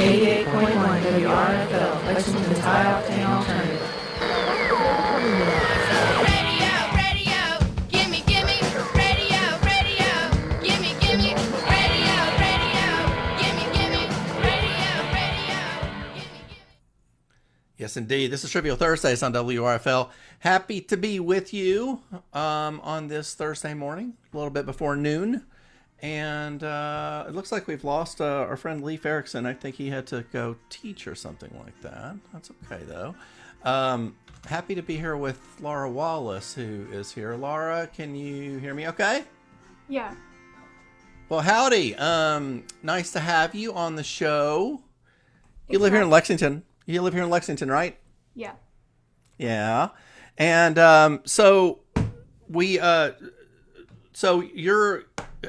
88.1 WRFL, Lexington's High Octane Alternative. Yes, indeed. This is Trivial Thursdays on WRFL. Happy to be with you on this Thursday morning, a little bit before noon. And it looks like we've lost our friend Leif Erickson. I think he had to go teach or something like that. That's okay, though. Happy to be here with Laura Wallis, who is here. Laura, can you hear me okay? Yeah. Well, howdy. Nice to have you on the show. You live here in Lexington. You live here in Lexington, right? Yeah. Yeah. And so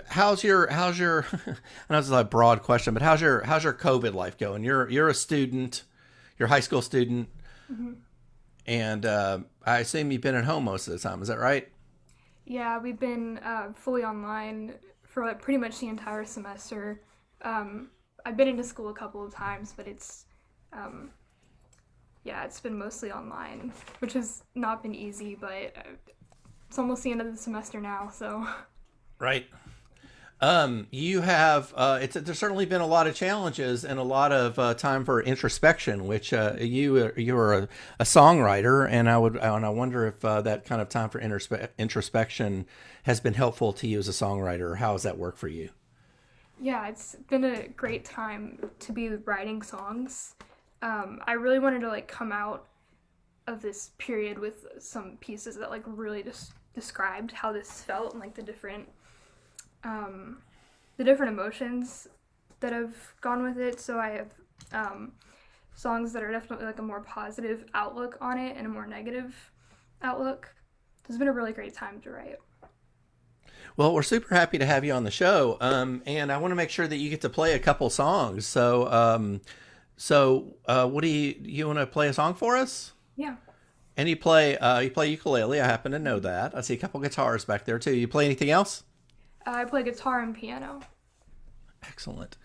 how's your I know this is a broad question, but how's your COVID life going? You're a student, you're a high school student, Mm-hmm. and I assume you've been at home most of the time. Is that right? Yeah, we've been fully online for like pretty much the entire semester. I've been into school a couple of times, but it's been mostly online, which has not been easy, but it's almost the end of the semester now, so. Right. You have there's certainly been a lot of challenges and a lot of time for introspection, which you are a songwriter, and I wonder if that kind of time for introspection has been helpful to you as a songwriter. How has that worked for you? Yeah, it's been a great time to be writing songs. I really wanted to like come out of this period with some pieces that like really just described how this felt and like the different emotions that have gone with it. So I have songs that are definitely like a more positive outlook on it and a more negative outlook. It's been a really great time to write. Well, we're super happy to have you on the show, and I want to make sure that you get to play a couple songs. So, what do you want to play a song for us? Yeah. And you play ukulele. I happen to know that. I see a couple guitars back there too. You play anything else? I play guitar and piano. Excellent.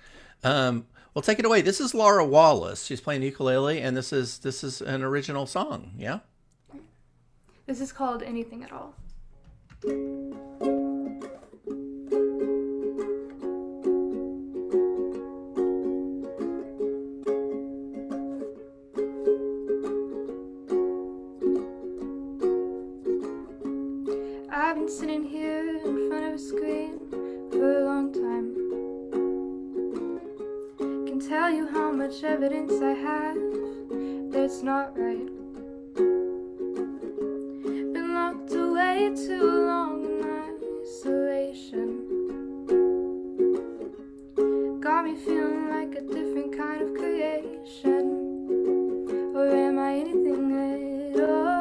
Well, take it away. This is Laura Wallis. She's playing ukulele, and this is an original song. Yeah. This is called Anything at All. I've been sitting here in front of a screen for a long time. Can tell you how much evidence I have that it's not right. Been locked away too long in isolation. Got me feeling like a different kind of creation. Or am I anything at all?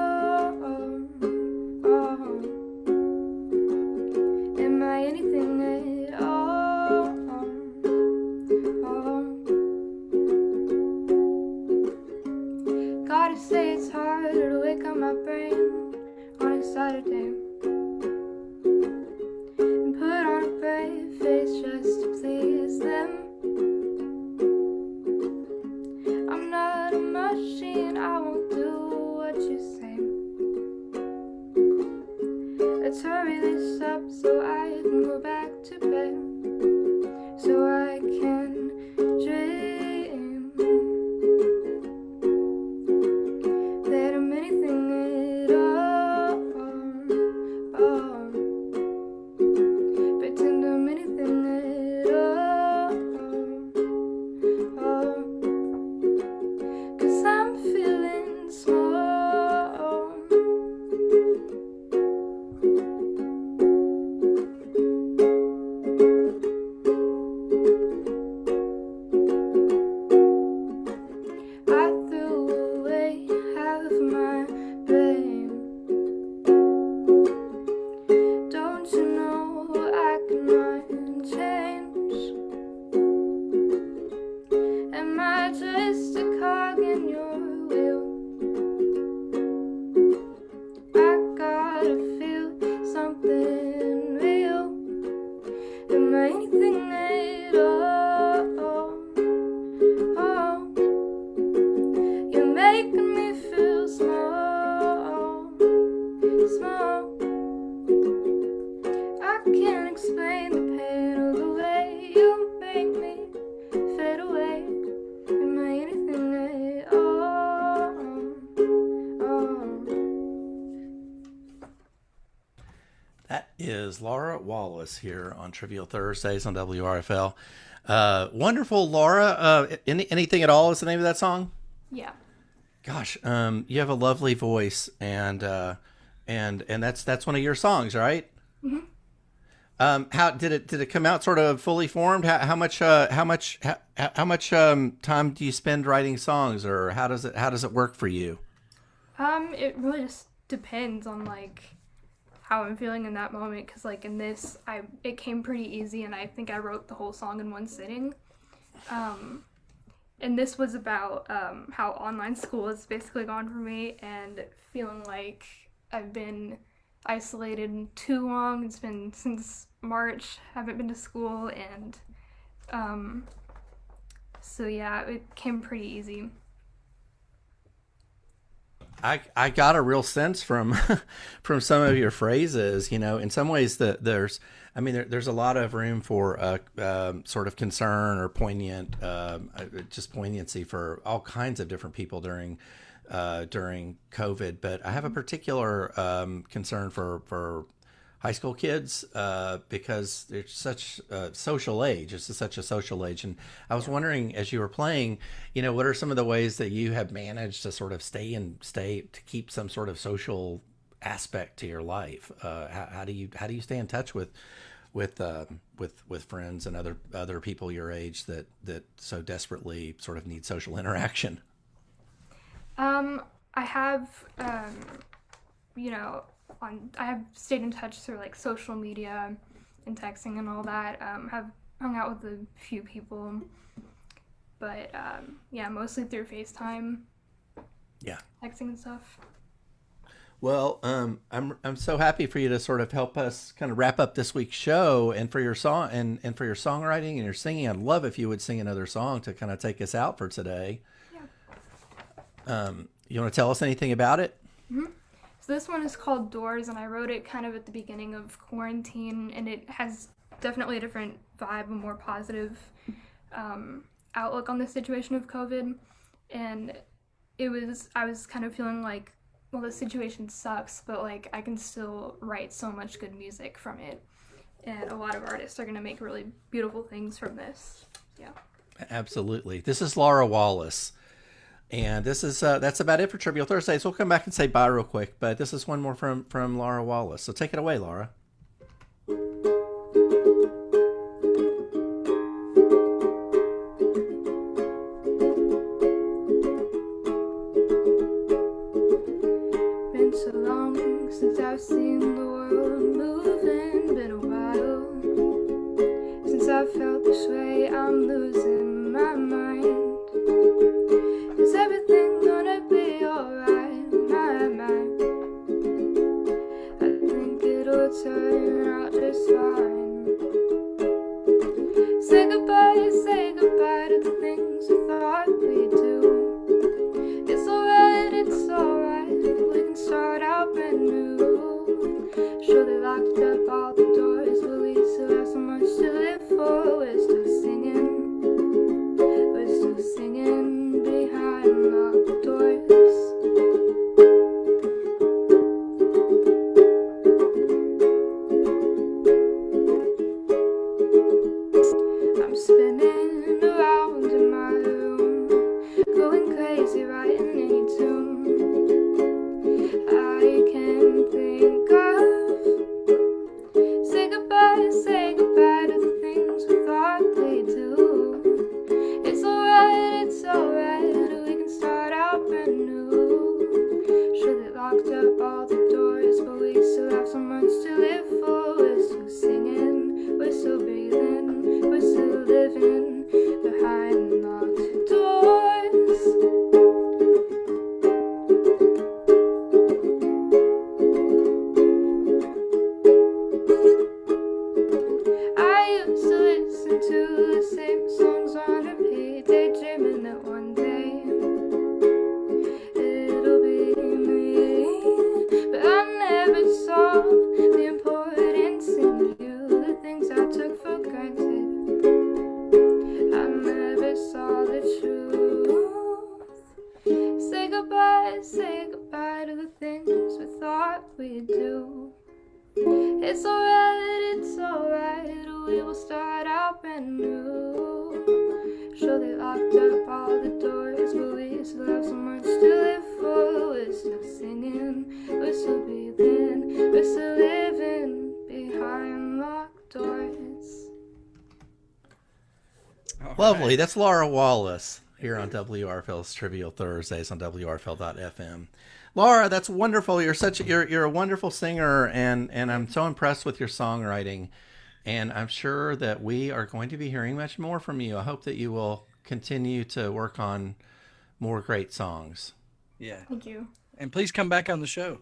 Am I anything at all? Gotta say it's harder to wake up my brain on a Saturday and put on a brave face just to please them. I'm not a machine, I won't do what you say. Let's hurry this up so I can go back to bed, so I can dream that I'm anything at all. is Laura Wallis here on Trivial Thursdays on WRFL. Wonderful, Laura. Anything at all is the name of that song? Yeah. Gosh, you have a lovely voice, and that's one of your songs, right? Mm-hmm. How did it come out? Sort of fully formed? How much time do you spend writing songs, or how does it work for you? It really just depends on like how I'm feeling in that moment, because like in this, it came pretty easy, and I think I wrote the whole song in one sitting. And this was about how online school has basically gone for me, and feeling like I've been isolated too long. It's been since March, haven't been to school, and so yeah, it came pretty easy. I got a real sense from from some of your phrases. In some ways there's a lot of room for sort of concern or poignant, just poignancy for all kinds of different people during COVID. But I have a particular concern for high school kids because they're such a social age. It's such a social age. And I was wondering, as you were playing, what are some of the ways that you have managed to sort of stay to keep some sort of social aspect to your life? How do you stay in touch with friends and other people your age that so desperately sort of need social interaction? I have, I have stayed in touch through like social media and texting and all that. Have hung out with a few people, but yeah, mostly through FaceTime. Yeah. Texting and stuff. Well, I'm so happy for you to sort of help us kind of wrap up this week's show, and for your song and for your songwriting and your singing. I'd love if you would sing another song to kind of take us out for today. Yeah. You want to tell us anything about it? Mm-hmm. So this one is called Doors, and I wrote it kind of at the beginning of quarantine, and it has definitely a different vibe, a more positive outlook on the situation of COVID. And I was kind of feeling like, well, the situation sucks, but like I can still write so much good music from it, and a lot of artists are going to make really beautiful things from this. Yeah. Absolutely. This is Laura Wallis. And this is that's about it for Trivial Thursdays. We'll come back and say bye real quick, but this is one more from Laura Wallis. So take it away, Laura. Been so long since I've seen the world moving. Been a while since I felt this way. I'm losing my mind. Is everything gonna be alright? My mind, I think it'll turn out just fine. Say goodbye to the things we thought we'd do. It's alright, we can start out brand new. Sure, they locked up all the doors, but we still have so much to live for. We're still singing behind locked doors. I'm spinning around in my room, going crazy, writing any tune I can think of. Say goodbye to the things we thought we'd do. It's alright, we can start out brand new. Sure, they locked up all the doors, but we still have so much to live for. We're still singing, we're still breathing, we're still living behind locked doors. I used to listen to the same songs on repeat, daydreaming that one day it'll be me. But I never saw the importance in you, the things I took for granted. I never saw the truth. Say goodbye to the things we thought we'd do. It's alright, we will start out brand new. Sure, they locked up all the doors, but we still have so much to live for. We're still singing, we're still breathing, we're still living behind locked doors. Lovely. That's Laura Wallis here on WRFL's Trivial Thursdays on WRFL.FM. Laura, that's wonderful. You're a wonderful singer, and I'm so impressed with your songwriting. And I'm sure that we are going to be hearing much more from you. I hope that you will continue to work on more great songs. Yeah. Thank you. And please come back on the show.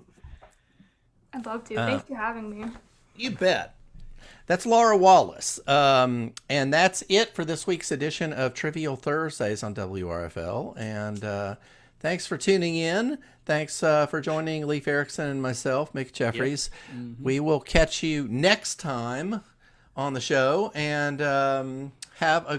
I'd love to. Thanks for having me. You bet. That's Laura Wallis. And that's it for this week's edition of Trivial Thursdays on WRFL. And thanks for tuning in. Thanks for joining Leif Erickson and myself, Mick Jeffries. Yep. Mm-hmm. We will catch you next time on the show, and have a